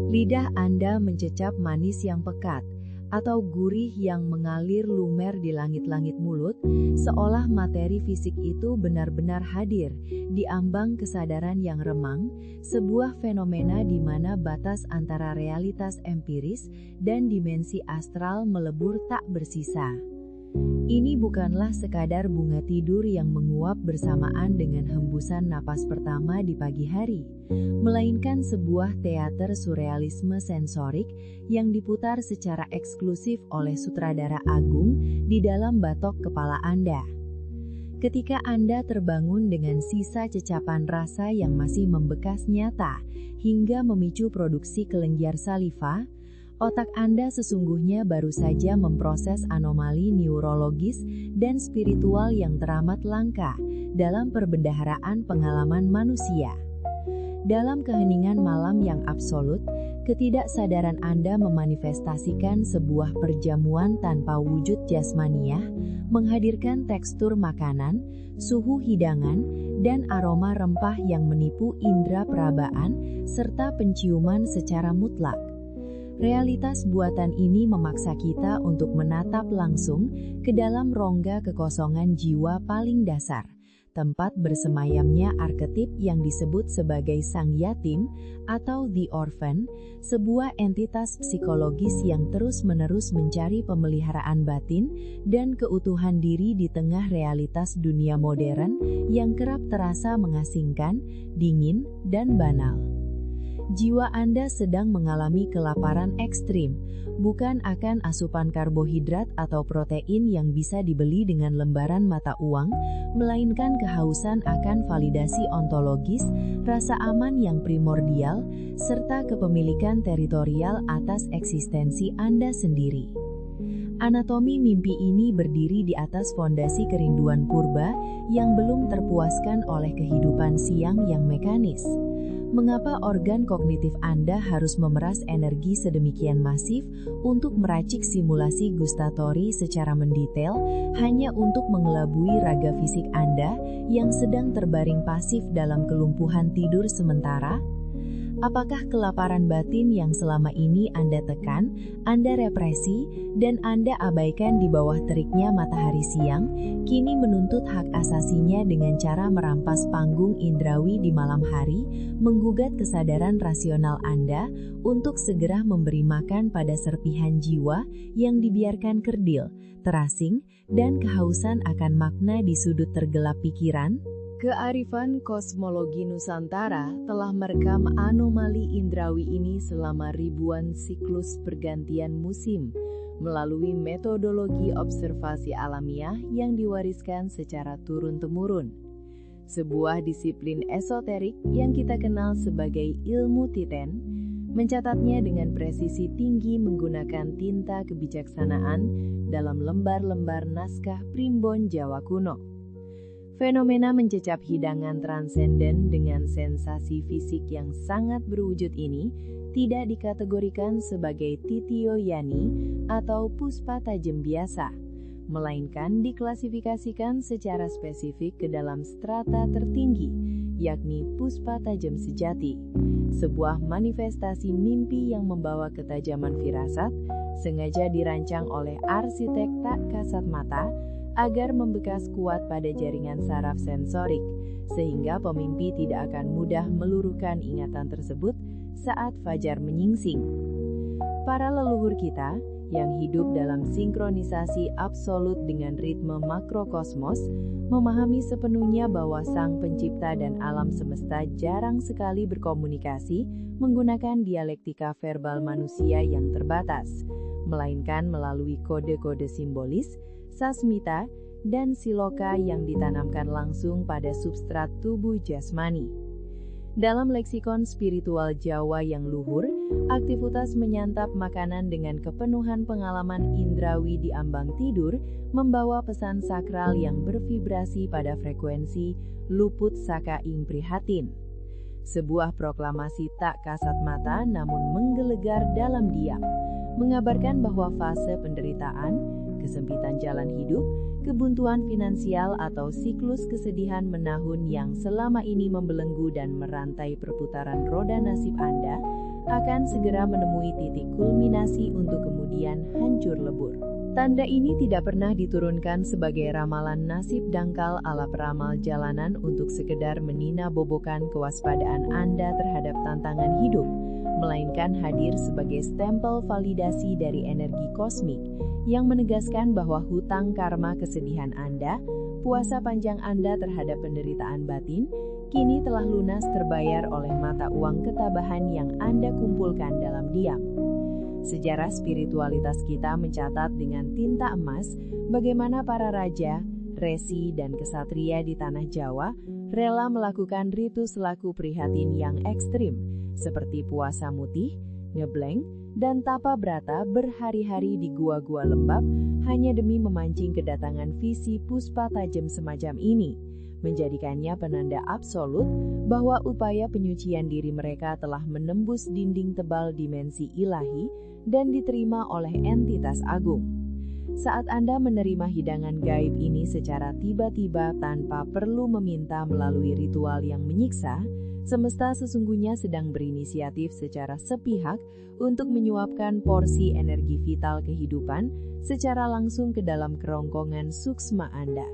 Lidah Anda mencecap manis yang pekat, atau gurih yang mengalir lumer di langit-langit mulut, seolah materi fisik itu benar-benar hadir di ambang kesadaran yang remang, sebuah fenomena di mana batas antara realitas empiris dan dimensi astral melebur tak bersisa. Ini bukanlah sekadar bunga tidur yang menguap bersamaan dengan hembusan napas pertama di pagi hari, melainkan sebuah teater surrealisme sensorik yang diputar secara eksklusif oleh sutradara agung di dalam batok kepala Anda. Ketika Anda terbangun dengan sisa cecapan rasa yang masih membekas nyata hingga memicu produksi kelenjar saliva, otak Anda sesungguhnya baru saja memproses anomali neurologis dan spiritual yang teramat langka dalam perbendaharaan pengalaman manusia. Dalam keheningan malam yang absolut, ketidaksadaran Anda memanifestasikan sebuah perjamuan tanpa wujud jasmaniah, menghadirkan tekstur makanan, suhu hidangan, dan aroma rempah yang menipu indera perabaan serta penciuman secara mutlak. Realitas buatan ini memaksa kita untuk menatap langsung ke dalam rongga kekosongan jiwa paling dasar, tempat bersemayamnya arketip yang disebut sebagai sang yatim atau the orphan, sebuah entitas psikologis yang terus-menerus mencari pemeliharaan batin dan keutuhan diri di tengah realitas dunia modern yang kerap terasa mengasingkan, dingin, dan banal. Jiwa Anda sedang mengalami kelaparan ekstrim, bukan akan asupan karbohidrat atau protein yang bisa dibeli dengan lembaran mata uang, melainkan kehausan akan validasi ontologis, rasa aman yang primordial, serta kepemilikan teritorial atas eksistensi Anda sendiri. Anatomi mimpi ini berdiri di atas fondasi kerinduan purba yang belum terpuaskan oleh kehidupan siang yang mekanis. Mengapa organ kognitif Anda harus memeras energi sedemikian masif untuk meracik simulasi gustatori secara mendetail hanya untuk mengelabui raga fisik Anda yang sedang terbaring pasif dalam kelumpuhan tidur sementara? Apakah kelaparan batin yang selama ini Anda tekan, Anda represi, dan Anda abaikan di bawah teriknya matahari siang, kini menuntut hak asasinya dengan cara merampas panggung indrawi di malam hari, menggugat kesadaran rasional Anda untuk segera memberi makan pada serpihan jiwa yang dibiarkan kerdil, terasing, dan kehausan akan makna di sudut tergelap pikiran? Kearifan kosmologi Nusantara telah merekam anomali indrawi ini selama ribuan siklus pergantian musim melalui metodologi observasi alamiah yang diwariskan secara turun-temurun. Sebuah disiplin esoterik yang kita kenal sebagai ilmu titen, mencatatnya dengan presisi tinggi menggunakan tinta kebijaksanaan dalam lembar-lembar naskah primbon Jawa kuno. Fenomena mencecap hidangan transenden dengan sensasi fisik yang sangat berwujud ini tidak dikategorikan sebagai titio yani atau puspa tajem biasa, melainkan diklasifikasikan secara spesifik ke dalam strata tertinggi, yakni puspa tajem sejati, sebuah manifestasi mimpi yang membawa ketajaman firasat, sengaja dirancang oleh arsitek tak kasat mata, agar membekas kuat pada jaringan saraf sensorik, sehingga pemimpi tidak akan mudah meluruhkan ingatan tersebut saat fajar menyingsing. Para leluhur kita, yang hidup dalam sinkronisasi absolut dengan ritme makrokosmos, memahami sepenuhnya bahwa Sang Pencipta dan alam semesta jarang sekali berkomunikasi menggunakan dialektika verbal manusia yang terbatas, melainkan melalui kode-kode simbolis, sasmita, dan siloka yang ditanamkan langsung pada substrat tubuh jasmani. Dalam leksikon spiritual Jawa yang luhur, aktivitas menyantap makanan dengan kepenuhan pengalaman indrawi di ambang tidur membawa pesan sakral yang bervibrasi pada frekuensi luput saka ing prihatin. Sebuah proklamasi tak kasat mata namun menggelegar dalam diam, mengabarkan bahwa fase penderitaan, kesempitan jalan hidup, kebuntuan finansial atau siklus kesedihan menahun yang selama ini membelenggu dan merantai perputaran roda nasib Anda akan segera menemui titik kulminasi untuk kemudian hancur lebur. Tanda ini tidak pernah diturunkan sebagai ramalan nasib dangkal ala peramal jalanan untuk sekedar menina-bobokan kewaspadaan Anda terhadap tantangan hidup, melainkan hadir sebagai stempel validasi dari energi kosmik yang menegaskan bahwa hutang karma kesedihan Anda, puasa panjang Anda terhadap penderitaan batin, kini telah lunas terbayar oleh mata uang ketabahan yang Anda kumpulkan dalam diam. Sejarah spiritualitas kita mencatat dengan tinta emas bagaimana para raja, resi, dan kesatria di tanah Jawa rela melakukan ritus laku prihatin yang ekstrim, seperti puasa mutih, ngebleng, dan tapa brata berhari-hari di gua-gua lembab hanya demi memancing kedatangan visi puspa tajam semacam ini, menjadikannya penanda absolut bahwa upaya penyucian diri mereka telah menembus dinding tebal dimensi ilahi dan diterima oleh entitas agung. Saat Anda menerima hidangan gaib ini secara tiba-tiba tanpa perlu meminta melalui ritual yang menyiksa, semesta sesungguhnya sedang berinisiatif secara sepihak untuk menyuapkan porsi energi vital kehidupan secara langsung ke dalam kerongkongan suksma Anda,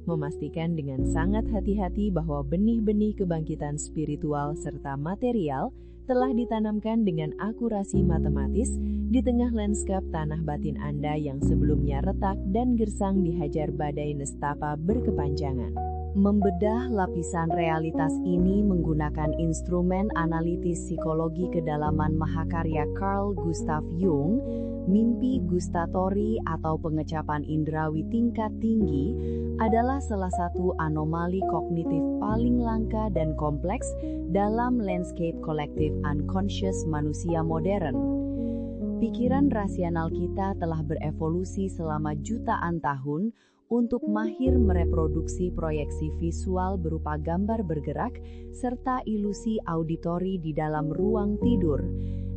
memastikan dengan sangat hati-hati bahwa benih-benih kebangkitan spiritual serta material telah ditanamkan dengan akurasi matematis di tengah lanskap tanah batin Anda yang sebelumnya retak dan gersang dihajar badai nestapa berkepanjangan. Membedah lapisan realitas ini menggunakan instrumen analitis psikologi kedalaman mahakarya Carl Gustav Jung, mimpi gustatori atau pengecapan indrawi tingkat tinggi adalah salah satu anomali kognitif paling langka dan kompleks dalam landscape kolektif unconscious manusia modern. Pikiran rasional kita telah berevolusi selama jutaan tahun untuk mahir mereproduksi proyeksi visual berupa gambar bergerak serta ilusi auditori di dalam ruang tidur.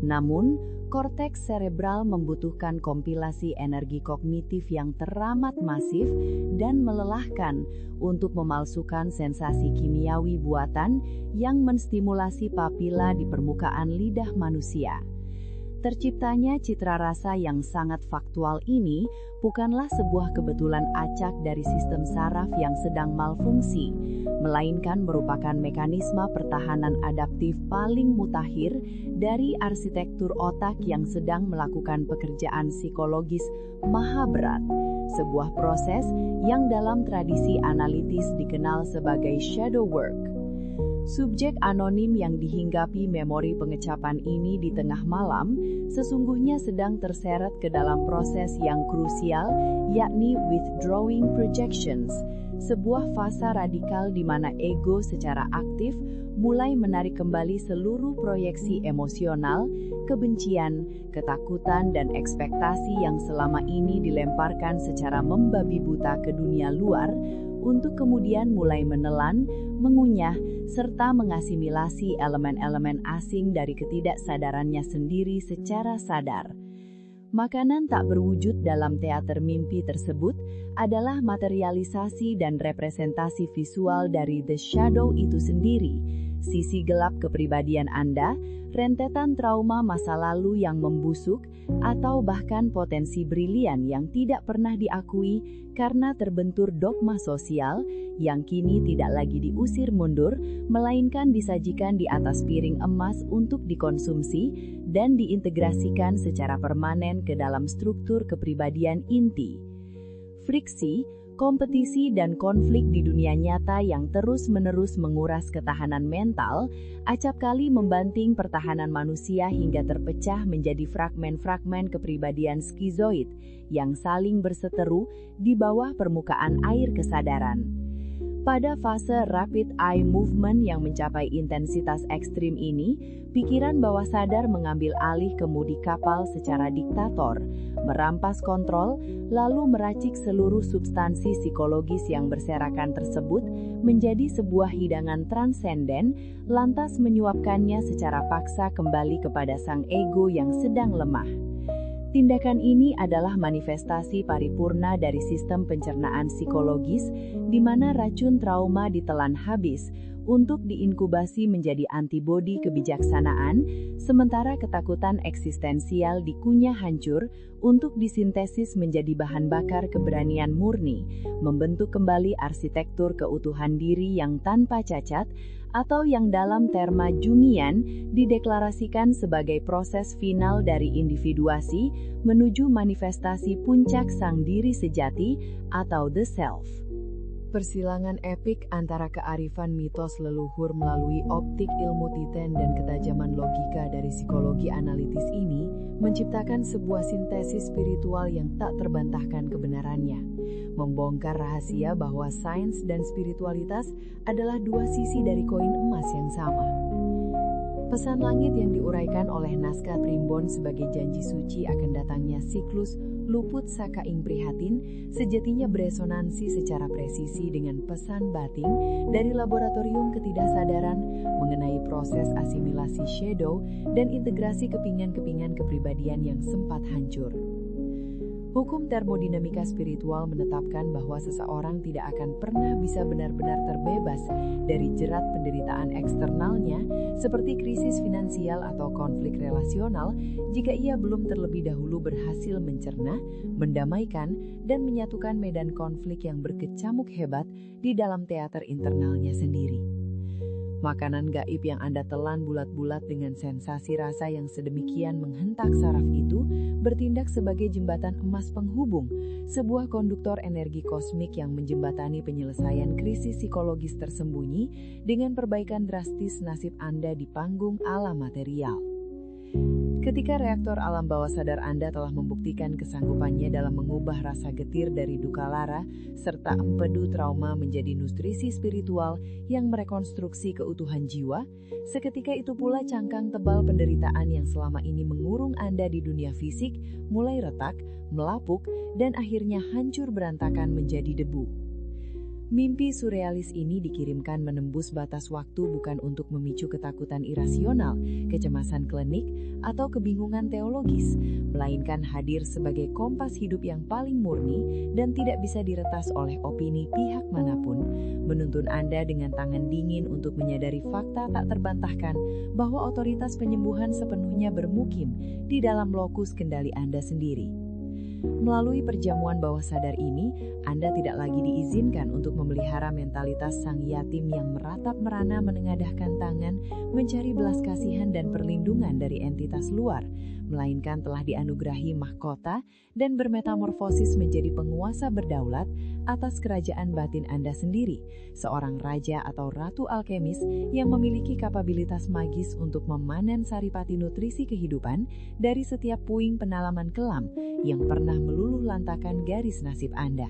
Namun, korteks cerebral membutuhkan kompilasi energi kognitif yang teramat masif dan melelahkan untuk memalsukan sensasi kimiawi buatan yang menstimulasi papila di permukaan lidah manusia. Terciptanya citra rasa yang sangat faktual ini bukanlah sebuah kebetulan acak dari sistem saraf yang sedang malfungsi, melainkan merupakan mekanisme pertahanan adaptif paling mutakhir dari arsitektur otak yang sedang melakukan pekerjaan psikologis maha berat, sebuah proses yang dalam tradisi analitis dikenal sebagai shadow work. Subjek anonim yang dihinggapi memori pengecapan ini di tengah malam sesungguhnya sedang terseret ke dalam proses yang krusial, yakni withdrawing projections, sebuah fase radikal di mana ego secara aktif mulai menarik kembali seluruh proyeksi emosional, kebencian, ketakutan, dan ekspektasi yang selama ini dilemparkan secara membabi buta ke dunia luar, untuk kemudian mulai menelan, mengunyah, serta mengasimilasi elemen-elemen asing dari ketidaksadarannya sendiri secara sadar. Makanan tak berwujud dalam teater mimpi tersebut adalah materialisasi dan representasi visual dari the shadow itu sendiri, sisi gelap kepribadian Anda, rentetan trauma masa lalu yang membusuk, atau bahkan potensi brilian yang tidak pernah diakui karena terbentur dogma sosial yang kini tidak lagi diusir mundur, melainkan disajikan di atas piring emas untuk dikonsumsi dan diintegrasikan secara permanen ke dalam struktur kepribadian inti. Friksi, kompetisi, dan konflik di dunia nyata yang terus-menerus menguras ketahanan mental, acap kali membanting pertahanan manusia hingga terpecah menjadi fragmen-fragmen kepribadian skizoid yang saling berseteru di bawah permukaan air kesadaran. Pada fase rapid eye movement yang mencapai intensitas ekstrim ini, pikiran bawah sadar mengambil alih kemudi kapal secara diktator, merampas kontrol, lalu meracik seluruh substansi psikologis yang berserakan tersebut menjadi sebuah hidangan transenden, lantas menyuapkannya secara paksa kembali kepada sang ego yang sedang lemah. Tindakan ini adalah manifestasi paripurna dari sistem pencernaan psikologis di mana racun trauma ditelan habis untuk diinkubasi menjadi antibodi kebijaksanaan, sementara ketakutan eksistensial dikunyah hancur untuk disintesis menjadi bahan bakar keberanian murni, membentuk kembali arsitektur keutuhan diri yang tanpa cacat, atau yang dalam terma Jungian dideklarasikan sebagai proses final dari individuasi menuju manifestasi puncak sang diri sejati atau the self. Persilangan epik antara kearifan mitos leluhur melalui optik ilmu titen dan ketajaman logika dari psikologi analitis ini menciptakan sebuah sintesis spiritual yang tak terbantahkan kebenarannya, membongkar rahasia bahwa sains dan spiritualitas adalah dua sisi dari koin emas yang sama. Pesan langit yang diuraikan oleh naskah Primbon sebagai janji suci akan datangnya siklus luput saka ing prihatin sejatinya beresonansi secara presisi dengan pesan batin dari laboratorium ketidaksadaran mengenai proses asimilasi shadow dan integrasi kepingan-kepingan kepribadian yang sempat hancur. Hukum termodinamika spiritual menetapkan bahwa seseorang tidak akan pernah bisa benar-benar terbebas dari jerat penderitaan eksternalnya seperti krisis finansial atau konflik relasional jika ia belum terlebih dahulu berhasil mencerna, mendamaikan, dan menyatukan medan konflik yang berkecamuk hebat di dalam teater internalnya sendiri. Makanan gaib yang Anda telan bulat-bulat dengan sensasi rasa yang sedemikian menghentak saraf itu bertindak sebagai jembatan emas penghubung, sebuah konduktor energi kosmik yang menjembatani penyelesaian krisis psikologis tersembunyi dengan perbaikan drastis nasib Anda di panggung alam material. Ketika reaktor alam bawah sadar Anda telah membuktikan kesanggupannya dalam mengubah rasa getir dari duka lara serta empedu trauma menjadi nutrisi spiritual yang merekonstruksi keutuhan jiwa, seketika itu pula cangkang tebal penderitaan yang selama ini mengurung Anda di dunia fisik mulai retak, melapuk, dan akhirnya hancur berantakan menjadi debu. Mimpi surrealis ini dikirimkan menembus batas waktu bukan untuk memicu ketakutan irasional, kecemasan klinik, atau kebingungan teologis, melainkan hadir sebagai kompas hidup yang paling murni dan tidak bisa diretas oleh opini pihak manapun, menuntun Anda dengan tangan dingin untuk menyadari fakta tak terbantahkan bahwa otoritas penyembuhan sepenuhnya bermukim di dalam lokus kendali Anda sendiri. Melalui perjamuan bawah sadar ini, Anda tidak lagi diizinkan untuk memelihara mentalitas sang yatim yang meratap merana menengadahkan tangan mencari belas kasihan dan perlindungan dari entitas luar, melainkan telah dianugerahi mahkota dan bermetamorfosis menjadi penguasa berdaulat atas kerajaan batin Anda sendiri, seorang raja atau ratu alkemis yang memiliki kapabilitas magis untuk memanen saripati nutrisi kehidupan dari setiap puing penalaman kelam yang pernah meluluh lantakan garis nasib Anda.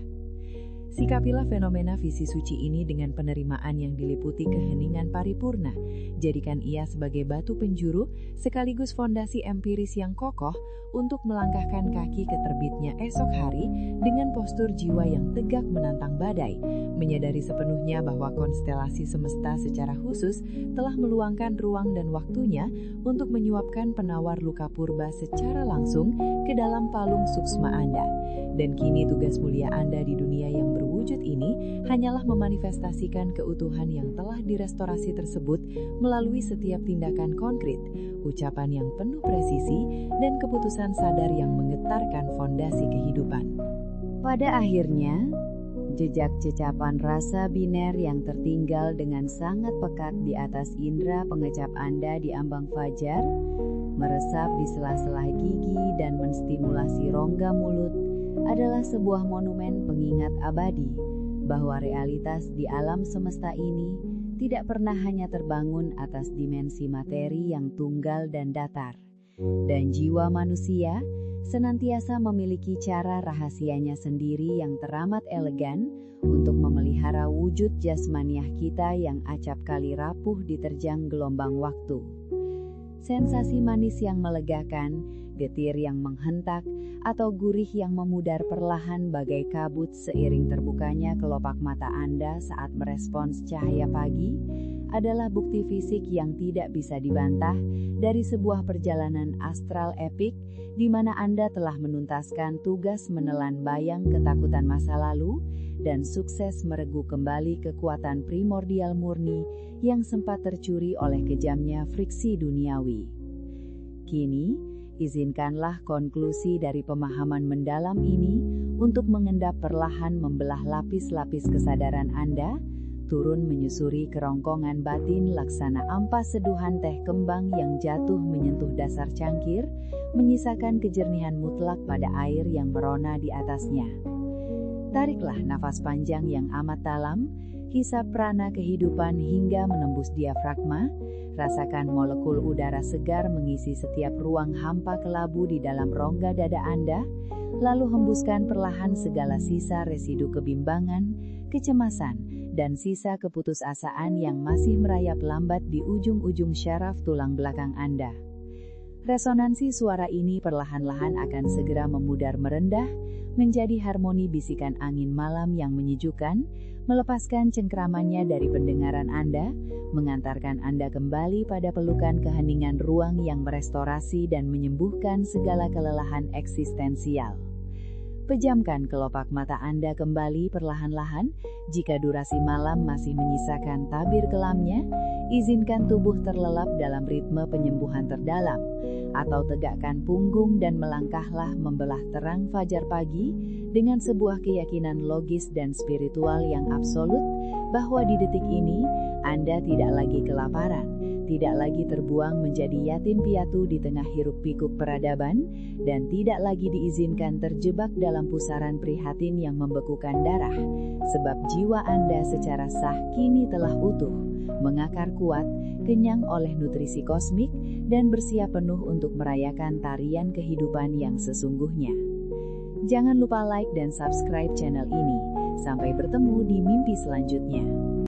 Sikapilah fenomena visi suci ini dengan penerimaan yang diliputi keheningan paripurna. Jadikan ia sebagai batu penjuru sekaligus fondasi empiris yang kokoh untuk melangkahkan kaki ke terbitnya esok hari dengan postur jiwa yang tegak menantang badai, menyadari sepenuhnya bahwa konstelasi semesta secara khusus telah meluangkan ruang dan waktunya untuk menyuapkan penawar luka purba secara langsung ke dalam palung suksma Anda. Dan kini tugas mulia Anda di dunia yang berwujud ini hanyalah memanifestasikan keutuhan yang telah direstorasi tersebut melalui setiap tindakan konkret, ucapan yang penuh presisi, dan keputusan sadar yang menggetarkan fondasi kehidupan. Pada akhirnya, jejak cecapan rasa biner yang tertinggal dengan sangat pekat di atas indera pengecap Anda di ambang fajar, meresap di sela-sela gigi dan menstimulasi rongga mulut, adalah sebuah monumen pengingat abadi bahwa realitas di alam semesta ini tidak pernah hanya terbangun atas dimensi materi yang tunggal dan datar, dan jiwa manusia senantiasa memiliki cara rahasianya sendiri yang teramat elegan untuk memelihara wujud jasmaniah kita yang acap kali rapuh diterjang gelombang waktu. Sensasi manis yang melegakan, getir yang menghentak, atau gurih yang memudar perlahan bagai kabut seiring terbukanya kelopak mata Anda saat merespons cahaya pagi adalah bukti fisik yang tidak bisa dibantah dari sebuah perjalanan astral epik di mana Anda telah menuntaskan tugas menelan bayang ketakutan masa lalu dan sukses meregu kembali kekuatan primordial murni yang sempat tercuri oleh kejamnya friksi duniawi. Kini, izinkanlah konklusi dari pemahaman mendalam ini untuk mengendap perlahan membelah lapis-lapis kesadaran Anda, turun menyusuri kerongkongan batin laksana ampas seduhan teh kembang yang jatuh menyentuh dasar cangkir, menyisakan kejernihan mutlak pada air yang merona di atasnya. Tariklah nafas panjang yang amat dalam, hisap prana kehidupan hingga menembus diafragma, rasakan molekul udara segar mengisi setiap ruang hampa kelabu di dalam rongga dada Anda, lalu hembuskan perlahan segala sisa residu kebimbangan, kecemasan, dan sisa keputusasaan yang masih merayap lambat di ujung-ujung syaraf tulang belakang Anda. Resonansi suara ini perlahan-lahan akan segera memudar merendah, menjadi harmoni bisikan angin malam yang menyejukkan, melepaskan cengkramannya dari pendengaran Anda, mengantarkan Anda kembali pada pelukan keheningan ruang yang merestorasi dan menyembuhkan segala kelelahan eksistensial. Pejamkan kelopak mata Anda kembali perlahan-lahan. Jika durasi malam masih menyisakan tabir kelamnya, izinkan tubuh terlelap dalam ritme penyembuhan terdalam, atau tegakkan punggung dan melangkahlah membelah terang fajar pagi dengan sebuah keyakinan logis dan spiritual yang absolut bahwa di detik ini Anda tidak lagi kelaparan, tidak lagi terbuang menjadi yatim piatu di tengah hiruk-pikuk peradaban, dan tidak lagi diizinkan terjebak dalam pusaran prihatin yang membekukan darah, sebab jiwa Anda secara sah kini telah utuh, mengakar kuat, kenyang oleh nutrisi kosmik, dan bersiap penuh untuk merayakan tarian kehidupan yang sesungguhnya. Jangan lupa like dan subscribe channel ini. Sampai bertemu di mimpi selanjutnya.